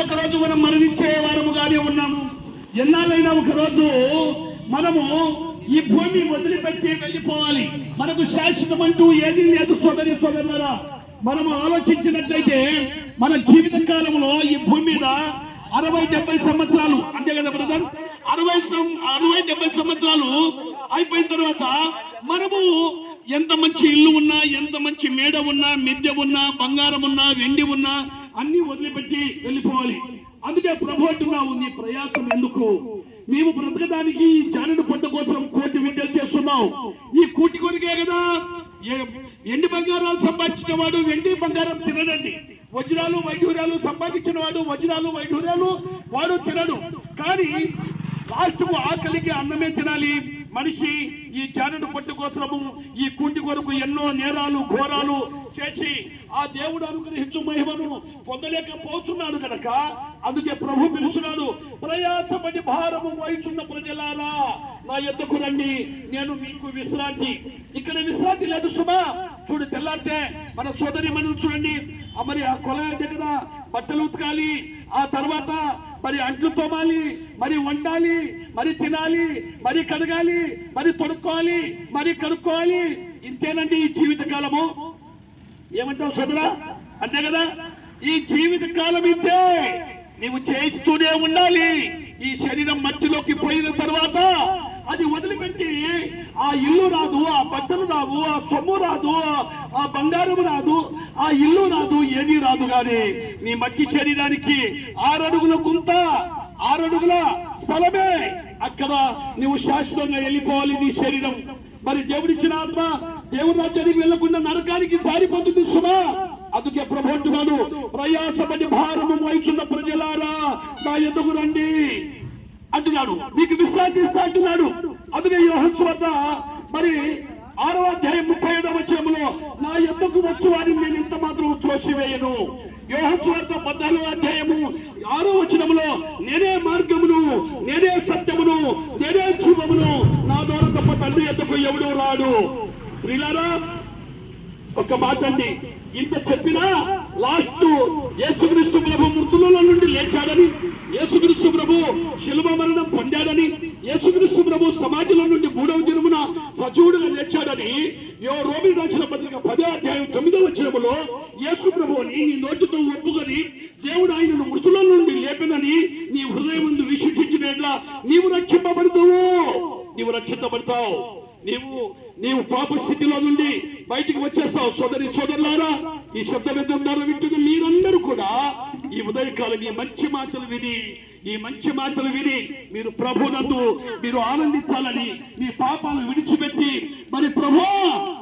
ఒకరోజు మనం మరణించే వారముగానే ఉన్నాము. ఎన్నాళ్ళైనా ఒకరోజు మనము ఈ భూమి వదిలిపెట్టి వెళ్ళిపోవాలి. మనకు శాశ్వతమంటూ ఏది లేదు సోదరి సోదరులారా. మనము ఆలోచించినట్లయితే మన జీవిత కాలంలో ఈ భూమి మీద 60-70 సంవత్సరాలు, అంతే కదా బ్రదర్? 60-70 సంవత్సరాలు అయిపోయిన తర్వాత మనము ఎంత మంచి ఇల్లు ఉన్నా, ఎంత మంచి మేడ ఉన్నా, మిద్దె ఉన్నా, బంగారం ఉన్నా, వెండి ఉన్నా అన్ని వదిలిపెట్టి వెళ్ళిపోవాలి. అందుకే ప్రభు అంటున్నావు, నీ ప్రయాసం ఎందుకు? నీవు బ్రతకడానికి జానుడు పొట్ట కోసం కోటి విద్యలు చేస్తున్నావు. ఈ కూటి కొరికే కదా. ఎండి బంగారాలు సంపాదించిన వాడు వెండి బంగారం తినడండి. వజ్రాలు వైఢూర్యాలు సంపాదించిన వాడు వజ్రాలు వైఢూర్యాలు వాడు తినడు. కానీ లాస్ట్కు ఆకలికి అన్నమే తినాలి మనిషి. ఈ జానుడు పొట్టు కోసము ఈ కూటి కొరకు ఎన్నో నేరాలు ఘోరాలు చేసి ఆ దేవుడు అనుగ్రహించు మహిమను పొందలేకపోతున్నాడు కనుక అందుకే ప్రభు పిలుస్తున్నాడు, ప్రయాసపడి భారము వహిస్తున్న ప్రజలారా నా యొద్దకు రండి, నేను మీకు విశ్రాంతి. ఇక్కడ విశ్రాంతి లేదు సుమా. చూడు, తెల్లారితే మన సోదరి మనం చూడండి, మరి ఆ కొలాయి దగ్గర బట్టలు ఉతకాలి, ఆ తర్వాత మరి అంట్లు తోమాలి, మరి వండాలి, మరి తినాలి, మరి కడగాలి, మరి తొడుక్కోవాలి, మరి కడుక్కోవాలి. ఇంతేనండి ఈ జీవిత కాలము. ఏమంటావు సోదరా? అంతే కదా. ఈ జీవిత కాలం ఇంతే. నీవు చేస్తూనే ఉండాలి. ఈ శరీరం మట్టిలోకి పోయిన తర్వాత అది వదిలిపెట్టి ఆ ఇల్లు రాదు, ఆ బట్టలు రావు, ఆ సొమ్ము రాదు, ఆ బంగారం రాదు, ఆ ఇల్లు రాదు, ఏమీ రాదు. కానీ నీ మట్టి శరీరానికి 6 అడుగుల గుంత, 6 అడుగుల స్థలమే. అక్కడ నువ్వు శాశ్వతంగా వెళ్ళిపోవాలి. నీ శరీరం మరి దేవుడిచ్చిన ఆత్మ దేవుడి రాజ్యానికి వెళ్లకుండా నరకానికి జారిపోతుంది సుమా. అందుకే ప్రభు అంటున్నాడు, ప్రయాసపడి భారము వహిస్తున్న ప్రజలారా నా యొద్దకు రండి అంటున్నాడు, మీకు విశ్రాంతి ఇస్తా అంటున్నాడు. అందుకే యోహాను సువార్త మరి 6వ అధ్యాయం 37వ వచనంలో నా యొద్దకు వచ్చు వారిని నేను ఇంత మాత్రం త్రోసివేయను. యోహాను సువార్త 14వ అధ్యాయము 6వ వచనంలో నేనే మార్గమును, నేనే సత్యమును, నేనే జీవమును, నా ద్వారా తప్ప తండ్రి యొద్దకు ఎవడు రాడు. ప్రియులారా, ఒక మాట అండి, ఇంత చెప్పినా లాస్ట్ యేసుక్రీస్తు ప్రభు మృతులలో నుండి లేచాడని, యేసుక్రీస్తు ప్రభు శిలువ మరణం పొందాడని, యేసుక్రీస్తు ప్రభు సమాజంలో నుండి 3వ దినమున సజీవుడుగా లేచాడని రోమీయులకు రాసిన పత్రిక 10వ అధ్యాయం 9వ వచనములో యేసు ప్రభువుని నీ నోటితో ఒప్పుకొని దేవుడు ఆయనను మృతుల నుండి లేపినని నీ హృదయం ముందు విశ్వసించినట్లా నీవు రక్షింపబడతావు, నీవు రక్షించబడతావు. నీవు పాప స్థితిలో నుండి బయటికి వచ్చేస్తావు. సోదరి సోదరులారా, ఈ శబ్దం వింటున్న మీరందరూ కూడా ఈ ఉదయకాలం ఈ మంచి మాటలు విని మీరు ప్రభునందు మీరు ఆనందించాలని, మీ పాపాలు విడిచిపెట్టి మరి ప్రభు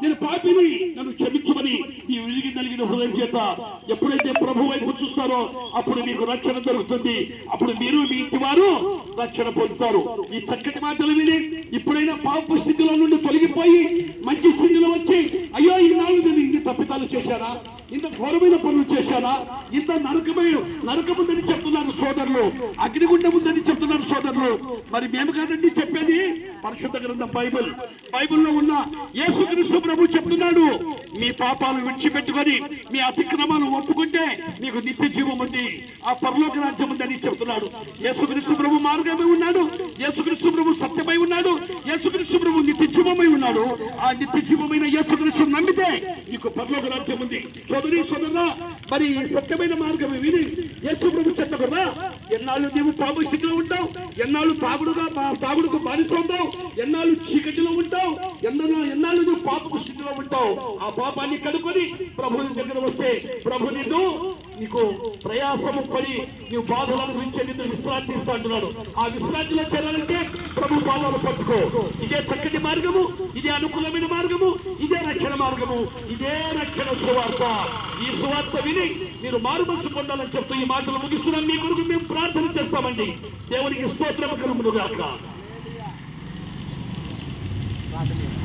నేను పాపిని నన్ను క్షమించమని ఈ విరిగి నలిగిన హృదయం చేత ఎప్పుడైతే ప్రభు వైపు చూస్తారో అప్పుడు మీకు రక్షణ దొరుకుతుంది. అప్పుడు మీరు మీ ఇంటి వారు రక్షణ పొందుతారు. ఈ చక్కటి మాటలు విని ఇప్పుడైనా పాప స్థితిలో నుండి తొలగిపోయి మంచి స్థితిలో వచ్చి, అయ్యో ఈ నాలుగు నేను ఇన్ని తప్పితాలు చేశానా, ఇంత ఘోరమైన పనులు చేశానా, ఇంత నరకముందని చెప్తున్నారు సోదరులు, అగ్నిగుండం ఉందని చెప్తున్నారు సోదరులు. మరి మేము కాదండి చెప్పేది, పరిశుద్ధ గ్రంథం బైబిల్లో ఉన్న యేసుక్రీస్తు ప్రభు చెప్తున్నాడు, మీ పాపాలు విడిచిపెట్టుకొని మీ అతిక్రమాలు ఒప్పుకుంటే మీకు నిత్య జీవం ఉంది, ఆ పరలోక రాజ్యం ఉందని చెప్తున్నాడు. యేసుక్రీస్తు ప్రభు మార్గమై ఉన్నాడు, యేసుక్రీస్తు ప్రభు సత్యమై ఉన్నాడు, యేసుక్రీస్తు ప్రభు నిత్య జీవమై ఉన్నాడు. ఆ నిత్య జీవమైన యేసుక్రీస్తు నమ్మితే నీకు పరలోక రాజ్యం ఉంది. సోదరి సోదరులా, మరి సత్యమైన మార్గం విని యేసు ప్రభు చెప్తారా, ఎన్నాళ్ళు నీవు పాప స్థితిలో ఉంటావు, ఎన్నాళ్ళు తాగుడుకు బానిస ఉంటావు, ఎన్నాళ్ళు చీకటిలో ఉంటావు, ఎన్నాళ్ళు నువ్వు పాపపు స్థితిలో ఉంటావు. ఆ పాపాన్ని కనుక్కొని ప్రభు దగ్గర వస్తే ప్రభు నీకు ప్రయాసము పడి నీవు బాధలు అనుభవించే నిన్ను విశ్రాంతి ఇస్తా అంటున్నాడు. ఆ విశ్రాంతిలో చేరాలంటే ప్రభు పాదాలు పట్టుకో. ఇదే చక్కటి మార్గము, ఇదే అనుకూలమైన మార్గము, ఇదే రక్షణ మార్గము, ఇదే రక్షణ సువార్త. ఈ సువార్త విని మీరు మారుమనసు పొందాలని చెప్తూ ఈ మాటలు ముగిస్తున్నాం. మీ కొరకు మేము ప్రార్థన చేస్తామండి. దేవునికి స్తోత్రము కలుగును గాక.